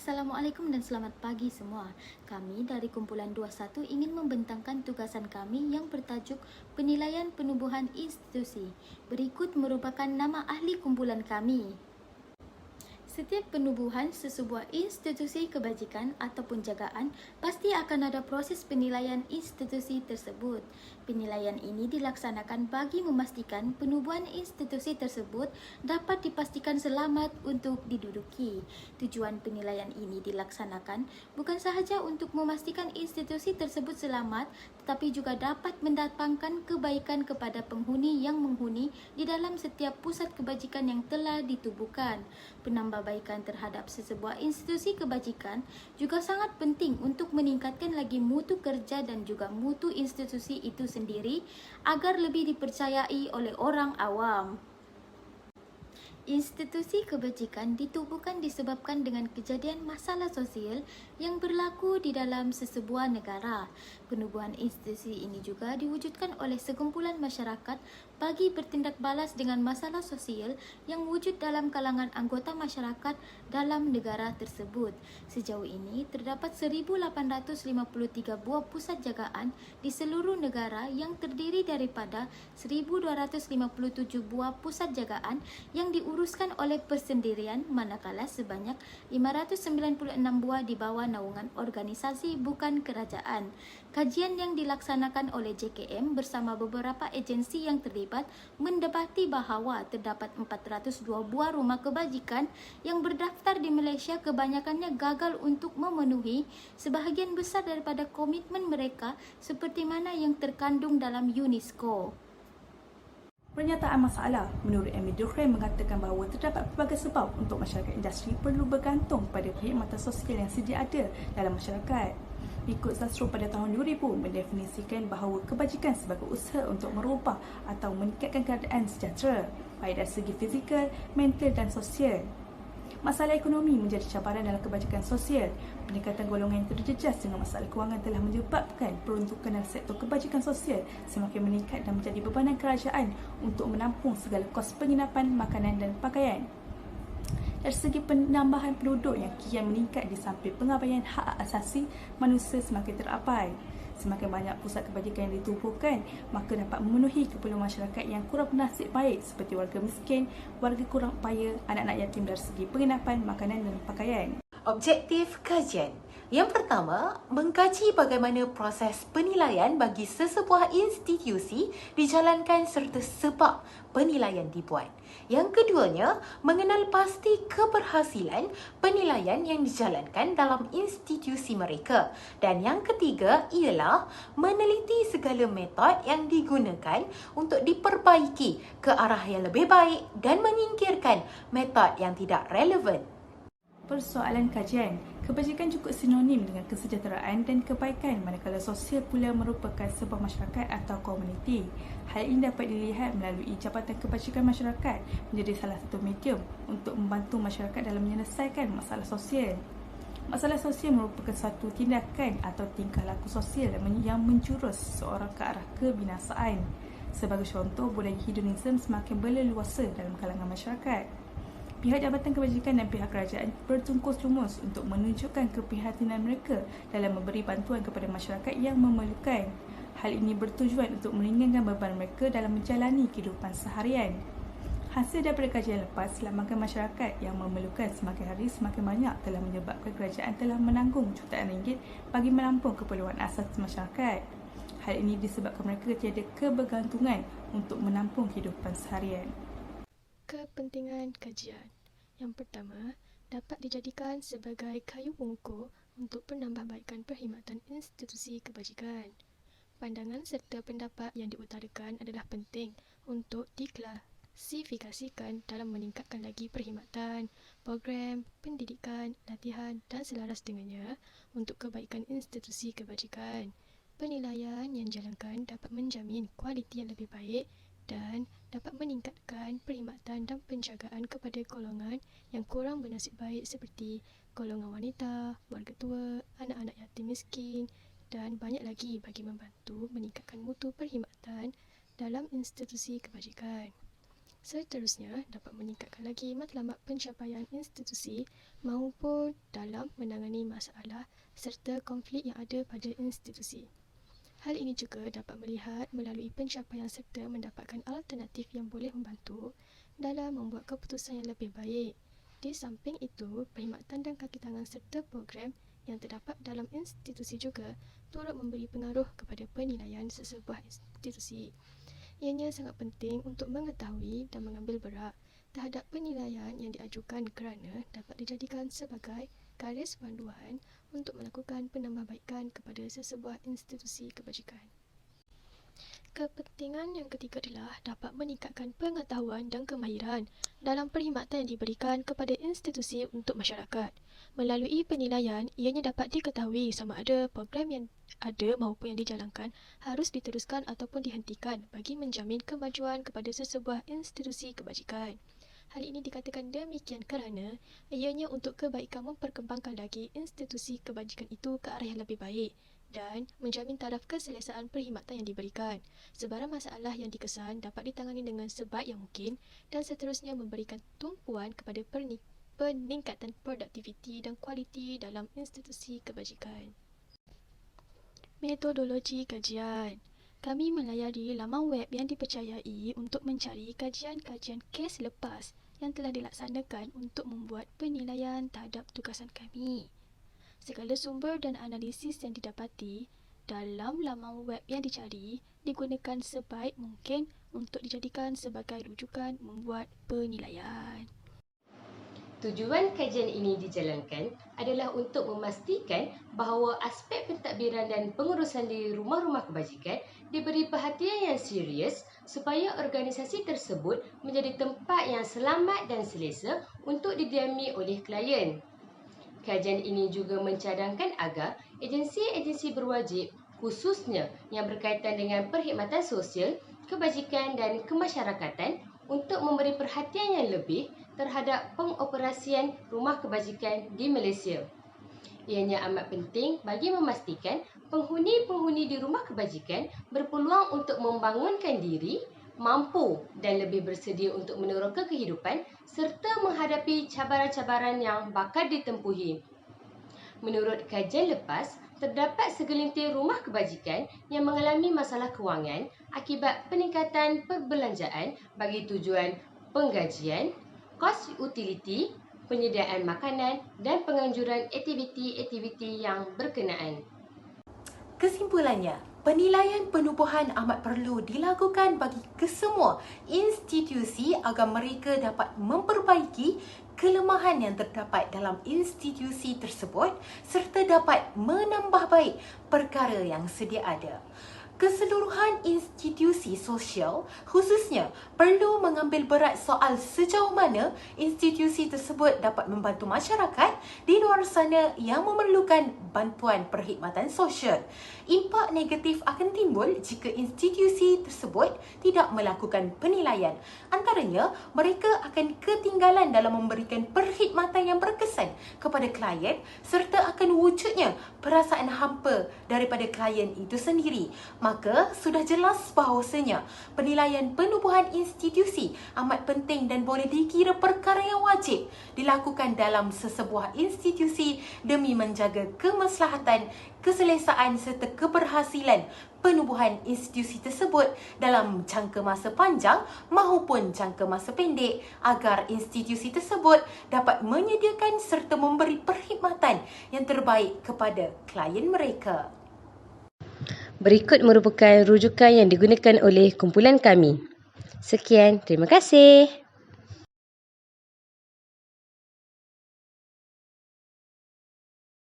Assalamualaikum dan selamat pagi semua. Kami dari kumpulan 21 ingin membentangkan tugasan kami yang bertajuk Penilaian Penubuhan Institusi. Berikut merupakan nama ahli kumpulan kami. Setiap penubuhan sesebuah institusi kebajikan ataupun jagaan pasti akan ada proses penilaian institusi tersebut. Penilaian ini dilaksanakan bagi memastikan penubuhan institusi tersebut dapat dipastikan selamat untuk diduduki. Tujuan penilaian ini dilaksanakan bukan sahaja untuk memastikan institusi tersebut selamat, tetapi juga dapat mendatangkan kebaikan kepada penghuni yang menghuni di dalam setiap pusat kebajikan yang telah ditubuhkan. Penambahbaikan terhadap sesebuah institusi kebajikan juga sangat penting untuk meningkatkan lagi mutu kerja dan juga mutu institusi itu sendiri agar lebih dipercayai oleh orang awam. Institusi kebajikan ditubuhkan disebabkan dengan kejadian masalah sosial yang berlaku di dalam sesebuah negara. Penubuhan institusi ini juga diwujudkan oleh sekumpulan masyarakat bagi bertindak balas dengan masalah sosial yang wujud dalam kalangan anggota masyarakat dalam negara tersebut. Sejauh ini, terdapat 1,853 buah pusat jagaan di seluruh negara yang terdiri daripada 1,257 buah pusat jagaan yang diuruskan oleh persendirian, manakala sebanyak 596 buah di bawah naungan organisasi bukan kerajaan. Kajian yang dilaksanakan oleh JKM bersama beberapa agensi yang terlibat mendapati bahawa terdapat 402 buah rumah kebajikan yang berdaftar di Malaysia kebanyakannya gagal untuk memenuhi sebahagian besar daripada komitmen mereka seperti mana yang terkandung dalam UNESCO. Pernyataan masalah, menurut Emil Durkheim mengatakan bahawa terdapat pelbagai sebab untuk masyarakat industri perlu bergantung pada perkhidmatan sosial yang sedia ada dalam masyarakat. Ikut Zastrow pada tahun 2000 mendefinisikan bahawa kebajikan sebagai usaha untuk merubah atau meningkatkan keadaan sejahtera, baik dari segi fizikal, mental dan sosial. Masalah ekonomi menjadi cabaran dalam kebajikan sosial. Peningkatan golongan yang terjejas dengan masalah kewangan telah menyebabkan peruntukan dalam sektor kebajikan sosial semakin meningkat dan menjadi bebanan kerajaan untuk menampung segala kos penginapan, makanan dan pakaian. Dari segi penambahan penduduk yang kian meningkat di samping pengabaian hak asasi manusia semakin terabai. Semakin banyak pusat kebajikan yang ditubuhkan, maka dapat memenuhi keperluan masyarakat yang kurang bernasib baik seperti warga miskin, warga kurang upaya, anak-anak yatim dari segi penginapan, makanan dan pakaian. Objektif kajian. Yang pertama, mengkaji bagaimana proses penilaian bagi sesebuah institusi dijalankan serta sebab penilaian dibuat. Yang keduanya, mengenal pasti keberhasilan penilaian yang dijalankan dalam institusi mereka. Dan yang ketiga ialah meneliti segala metod yang digunakan untuk diperbaiki ke arah yang lebih baik dan menyingkirkan metod yang tidak relevan. Persoalan kajian, kebajikan cukup sinonim dengan kesejahteraan dan kebaikan, manakala sosial pula merupakan sebuah masyarakat atau komuniti. Hal ini dapat dilihat melalui Jabatan Kebajikan Masyarakat menjadi salah satu medium untuk membantu masyarakat dalam menyelesaikan masalah sosial. Masalah sosial merupakan satu tindakan atau tingkah laku sosial yang menjurus seorang ke arah kebinasaan. Sebagai contoh, budaya hedonisme semakin berleluasa dalam kalangan masyarakat. Pihak Jabatan Kebajikan dan pihak kerajaan bertungkus-lumus untuk menunjukkan keprihatinan mereka dalam memberi bantuan kepada masyarakat yang memerlukan. Hal ini bertujuan untuk meringankan beban mereka dalam menjalani kehidupan seharian. Hasil daripada kajian lepas, selamatan masyarakat yang memerlukan semakin hari semakin banyak telah menyebabkan kerajaan telah menanggung jutaan ringgit bagi menampung keperluan asas masyarakat. Hal ini disebabkan mereka tiada kebergantungan untuk menampung kehidupan seharian. Kepentingan kajian. Yang pertama, dapat dijadikan sebagai kayu pengukur untuk penambahbaikan perkhidmatan institusi kebajikan. Pandangan serta pendapat yang diutarakan adalah penting untuk diklasifikasikan dalam meningkatkan lagi perkhidmatan, program, pendidikan, latihan dan selaras dengannya untuk kebaikan institusi kebajikan. Penilaian yang dijalankan dapat menjamin kualiti yang lebih baik dan dapat meningkatkan perkhidmatan dan penjagaan kepada golongan yang kurang bernasib baik seperti golongan wanita, warga tua, anak-anak yatim miskin dan banyak lagi bagi membantu meningkatkan mutu perkhidmatan dalam institusi kebajikan. Seterusnya, dapat meningkatkan lagi matlamat pencapaian institusi maupun dalam menangani masalah serta konflik yang ada pada institusi. Hal ini juga dapat melihat melalui pencapaian serta mendapatkan alternatif yang boleh membantu dalam membuat keputusan yang lebih baik. Di samping itu, perkhidmatan dan kaki tangan serta program yang terdapat dalam institusi juga turut memberi pengaruh kepada penilaian sesebuah institusi. Ianya sangat penting untuk mengetahui dan mengambil berak terhadap penilaian yang diajukan kerana dapat dijadikan sebagai garis panduan untuk melakukan penambahbaikan kepada sesebuah institusi kebajikan. Kepentingan yang ketiga adalah dapat meningkatkan pengetahuan dan kemahiran dalam perkhidmatan yang diberikan kepada institusi untuk masyarakat. Melalui penilaian, ianya dapat diketahui sama ada program yang ada maupun yang dijalankan harus diteruskan ataupun dihentikan bagi menjamin kemajuan kepada sesebuah institusi kebajikan. Hal ini dikatakan demikian kerana ianya untuk kebaikan memperkembangkan lagi institusi kebajikan itu ke arah yang lebih baik dan menjamin taraf keselesaan perkhidmatan yang diberikan. Sebarang masalah yang dikesan dapat ditangani dengan sebaik yang mungkin dan seterusnya memberikan tumpuan kepada peningkatan produktiviti dan kualiti dalam institusi kebajikan. Metodologi kajian. Kami melayari laman web yang dipercayai untuk mencari kajian-kajian kes lepas yang telah dilaksanakan untuk membuat penilaian terhadap tugasan kami. Segala sumber dan analisis yang didapati dalam laman web yang dicari digunakan sebaik mungkin untuk dijadikan sebagai rujukan membuat penilaian. Tujuan kajian ini dijalankan adalah untuk memastikan bahawa aspek pentadbiran dan pengurusan di rumah-rumah kebajikan diberi perhatian yang serius supaya organisasi tersebut menjadi tempat yang selamat dan selesa untuk didiami oleh klien. Kajian ini juga mencadangkan agar agensi-agensi berwajib khususnya yang berkaitan dengan perkhidmatan sosial, kebajikan dan kemasyarakatan untuk memberi perhatian yang lebih terhadap pengoperasian rumah kebajikan di Malaysia. Ianya amat penting bagi memastikan penghuni-penghuni di rumah kebajikan berpeluang untuk membangunkan diri, mampu dan lebih bersedia untuk meneroka kehidupan serta menghadapi cabaran-cabaran yang bakal ditempuhi. Menurut kajian lepas, terdapat segelintir rumah kebajikan yang mengalami masalah kewangan akibat peningkatan perbelanjaan bagi tujuan penggajian, kos utiliti, penyediaan makanan dan penganjuran aktiviti-aktiviti yang berkenaan. Kesimpulannya, penilaian penubuhan amat perlu dilakukan bagi kesemua institusi agar mereka dapat memperbaiki kelemahan yang terdapat dalam institusi tersebut serta dapat menambah baik perkara yang sedia ada. Keseluruhan institusi sosial khususnya perlu mengambil berat soal sejauh mana institusi tersebut dapat membantu masyarakat di luar sana yang memerlukan bantuan perkhidmatan sosial. Impak negatif akan timbul jika institusi tersebut tidak melakukan penilaian. Antaranya, mereka akan ketinggalan dalam memberikan perkhidmatan yang berkesan kepada klien serta akan wujudnya perasaan hampa daripada klien itu sendiri. Maka sudah jelas bahawasanya penilaian penubuhan institusi amat penting dan boleh dikira perkara yang wajib dilakukan dalam sesebuah institusi demi menjaga kemaslahatan, keselesaan serta keberhasilan penubuhan institusi tersebut dalam jangka masa panjang maupun jangka masa pendek agar institusi tersebut dapat menyediakan serta memberi perkhidmatan yang terbaik kepada klien mereka. Berikut merupakan rujukan yang digunakan oleh kumpulan kami. Sekian, terima kasih.